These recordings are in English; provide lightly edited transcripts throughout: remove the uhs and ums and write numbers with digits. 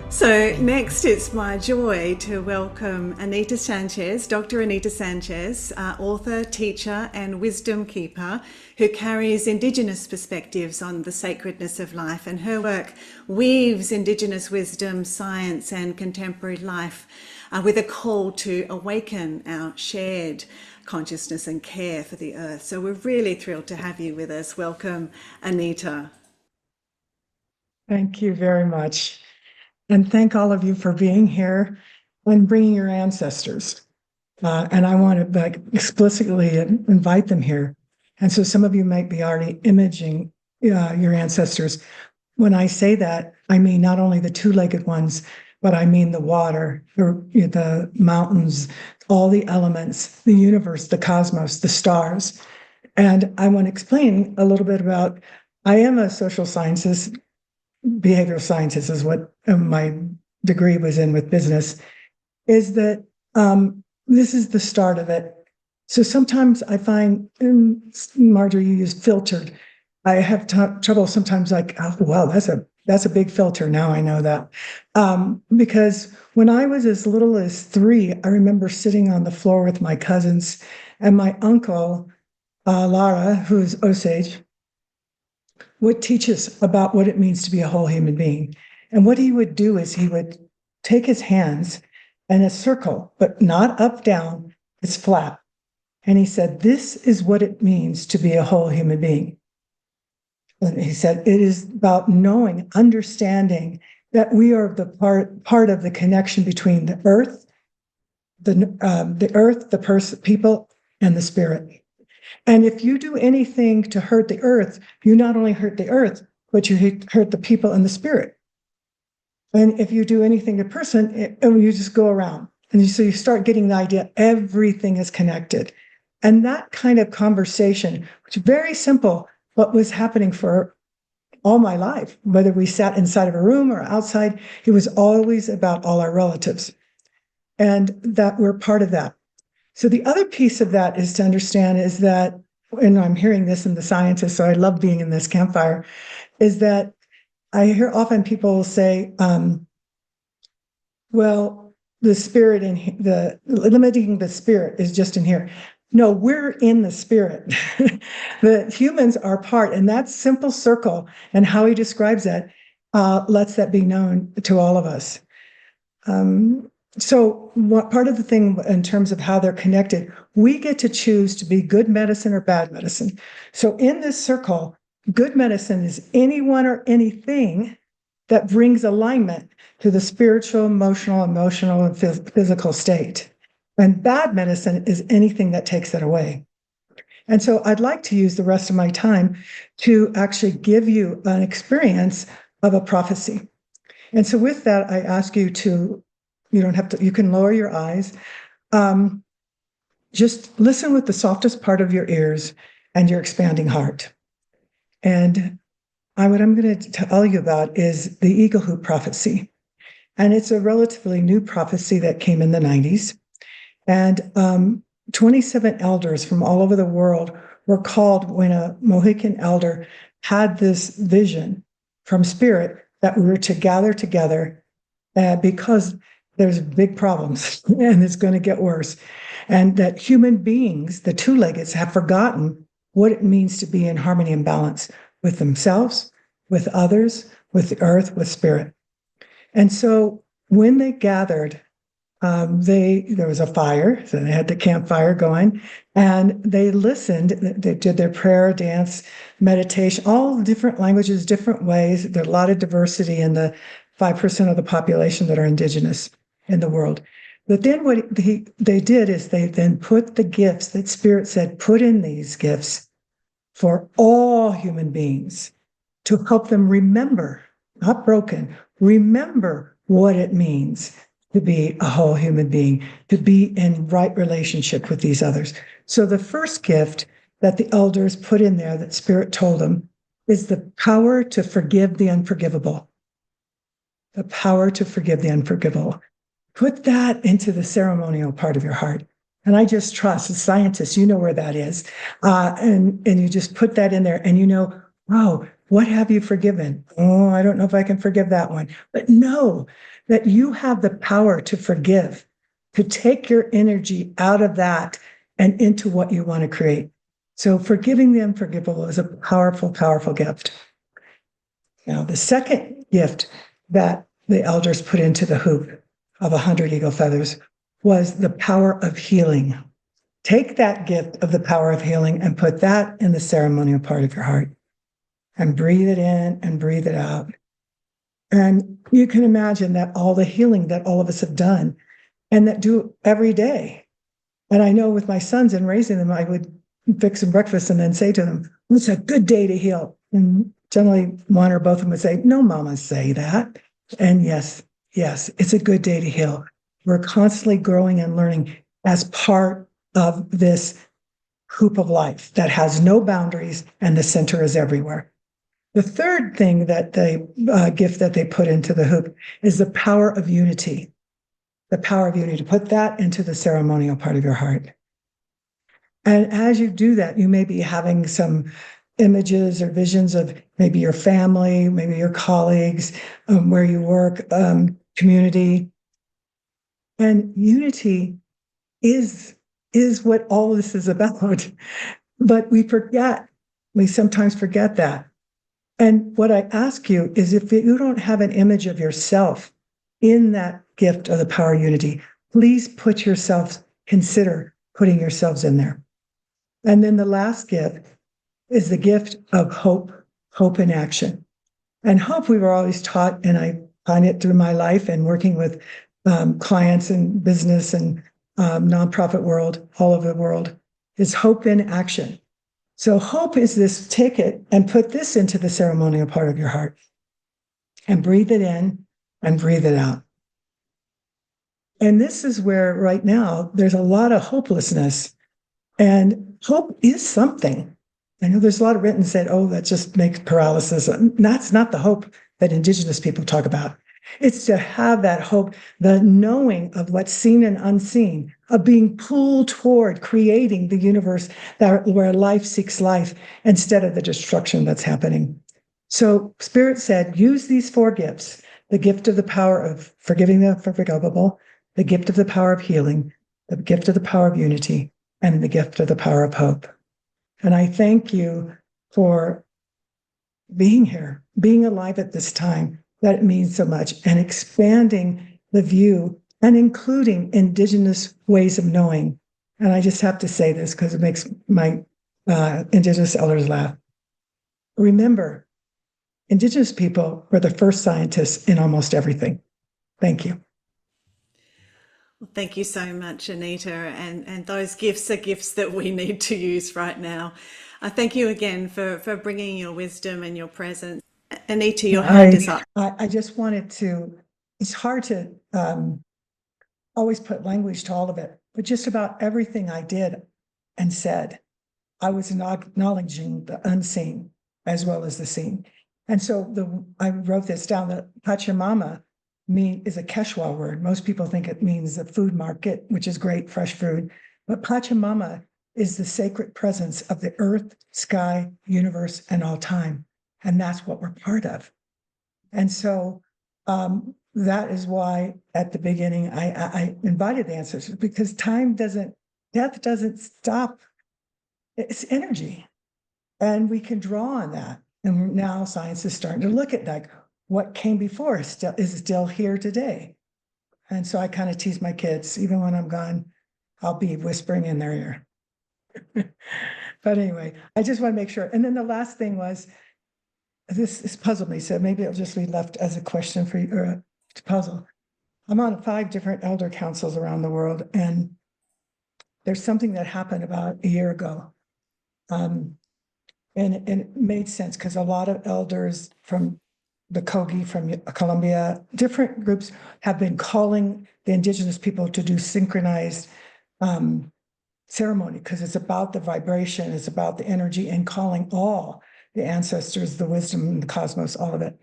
So next, it's my joy to welcome Anita Sanchez, Dr. Anita Sanchez, author, teacher and wisdom keeper who carries Indigenous perspectives on the sacredness of life, and her work weaves Indigenous wisdom, science and contemporary life with a call to awaken our shared consciousness and care for the earth. So we're really thrilled to have you with us. Welcome, Anita. Thank you very much. And thank all of you for being here and bringing your ancestors. And I want to explicitly invite them here. And so some of you might be already imaging your ancestors. When I say that, I mean not only the two-legged ones, but I mean the water, the mountains, all the elements, the universe, the cosmos, the stars. And I want to explain a little bit about, I am a social scientist. Behavioral sciences is what my degree was in with business, is that this is the start of it. So sometimes I find, and Marjorie, you used filtered. I have trouble sometimes oh, well, that's a big filter. Now I know that. Because when I was as little as 3, I remember sitting on the floor with my cousins and my uncle, Lara, who's Osage, would teach us about what it means to be a whole human being. And what he would do is he would take his hands in a circle, but not up, down, it's flat. And he said, this is what it means to be a whole human being. And he said, it is about knowing, understanding that we are the part of the connection between the earth, the people, and the spirit. And if you do anything to hurt the earth, you not only hurt the earth, but you hurt the people and the spirit. And if you do anything to person, you just go around. And so you start getting the idea everything is connected. And that kind of conversation, which is very simple, but was happening for all my life, whether we sat inside of a room or outside, it was always about all our relatives. And that we're part of that. So the other piece of that is to understand is that, and I'm hearing this in the scientists, so I love being in this campfire, is that I hear often people say, well, the spirit limiting the spirit is just in here. No, we're in the spirit. The humans are part, and that simple circle and how he describes that lets that be known to all of us. So what part of the thing in terms of how they're connected, we get to choose to be good medicine or bad medicine. So in this circle, good medicine is anyone or anything that brings alignment to the spiritual, emotional, and physical state. And bad medicine is anything that takes that away. And so I'd like to use the rest of my time to actually give you an experience of a prophecy. And so with that, I ask you to, you don't have to, you can lower your eyes. Just listen with the softest part of your ears and your expanding heart. And what I'm going to tell you about is the Eagle Hoop prophecy. And it's a relatively new prophecy that came in the 90s. And 27 elders from all over the world were called when a Mohican elder had this vision from spirit that we were to gather together because there's big problems and it's going to get worse. And that human beings, the two-leggeds, have forgotten what it means to be in harmony and balance with themselves, with others, with the earth, with spirit. And so when they gathered, there was a fire, so they had the campfire going, and they listened. They did their prayer, dance, meditation, all different languages, different ways. There's a lot of diversity in the 5% of the population that are indigenous in the world. But then what they did is they then put the gifts that Spirit said, put in these gifts for all human beings to help them remember, not broken, remember what it means to be a whole human being, to be in right relationship with these others. So the first gift that the elders put in there that Spirit told them is the power to forgive the unforgivable. The power to forgive the unforgivable. Put that into the ceremonial part of your heart. And I just trust, as scientists, you know where that is. And you just put that in there and you know, wow, What have you forgiven? Oh, I don't know if I can forgive that one. But know that you have the power to forgive, to take your energy out of that and into what you want to create. So forgiving the unforgivable is a powerful, powerful gift. Now, the second gift that the elders put into the hoop of 100 eagle feathers was the power of healing. Take that gift of the power of healing and put that in the ceremonial part of your heart and breathe it in and breathe it out. And you can imagine that all the healing that all of us have done and that do every day. And I know with my sons and raising them, I would fix them breakfast and then say to them, it's a good day to heal. And generally one or both of them would say, no, mama, say that. And yes, it's a good day to heal. We're constantly growing and learning as part of this hoop of life that has no boundaries and the center is everywhere. The third thing that gift that they put into the hoop is the power of unity. The power of unity, to put that into the ceremonial part of your heart. And as you do that, you may be having some images or visions of maybe your family, maybe your colleagues, where you work, community. And unity is what all this is about. But we sometimes forget that. And what I ask you is, if you don't have an image of yourself in that gift of the power of unity, please consider putting yourselves in there. And then the last gift is the gift of hope in action. And hope, we were always taught, and I find it through my life and working with clients and business and nonprofit world, all over the world, is hope in action. So hope is this, take it and put this into the ceremonial part of your heart and breathe it in and breathe it out. And this is where right now there's a lot of hopelessness, and hope is something. I know there's a lot of written said, oh, that just makes paralysis. That's not the hope that Indigenous people talk about. It's to have that hope, the knowing of what's seen and unseen, of being pulled toward creating the universe where life seeks life instead of the destruction that's happening. So Spirit said, use these 4 gifts: the gift of the power of forgiving the unforgivable, the gift of the power of healing, the gift of the power of unity, and the gift of the power of hope. And I thank you for being here, being alive at this time. That means so much, and expanding the view and including Indigenous ways of knowing. And I just have to say this because it makes my Indigenous elders laugh. Remember, Indigenous people were the first scientists in almost everything. Thank you. Well, thank you so much, Anita. And those gifts are gifts that we need to use right now. Thank you again for bringing your wisdom and your presence. Anita, your hand is up. I just wanted to, it's hard to always put language to all of it, but just about everything I did and said, I was acknowledging the unseen as well as the seen. And so I wrote this down, that Pachamama is a Quechua word. Most people think it means a food market, which is great, fresh food. But Pachamama is the sacred presence of the earth, sky, universe, and all time. And that's what we're part of. And so that is why at the beginning I invited the ancestors, because death doesn't stop. It's energy. And we can draw on that. And now science is starting to look at like what came before is still here today. And so I kind of tease my kids, even when I'm gone, I'll be whispering in their ear. But anyway, I just want to make sure. And then the last thing was, this puzzled me, so maybe it'll just be left as a question for you, or to puzzle. I'm on 5 different elder councils around the world, and there's something that happened about a year ago. And it made sense because a lot of elders from the Kogi, from Colombia, different groups have been calling the Indigenous people to do synchronized ceremony, because it's about the vibration, it's about the energy, and calling all the ancestors, the wisdom, the cosmos, all of it.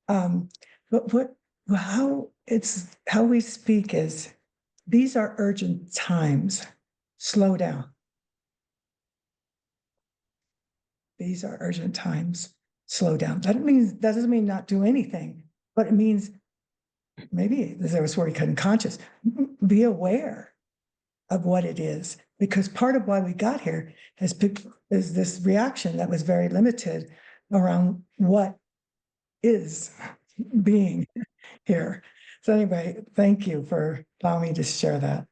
But how we speak is, these are urgent times. Slow down. These are urgent times. slow down. That doesn't mean not do anything, but it means maybe there was where we couldn't conscious, be aware of what it is, because part of why we got here is this reaction that was very limited around what is being here. So anyway, thank you for allowing me to share that.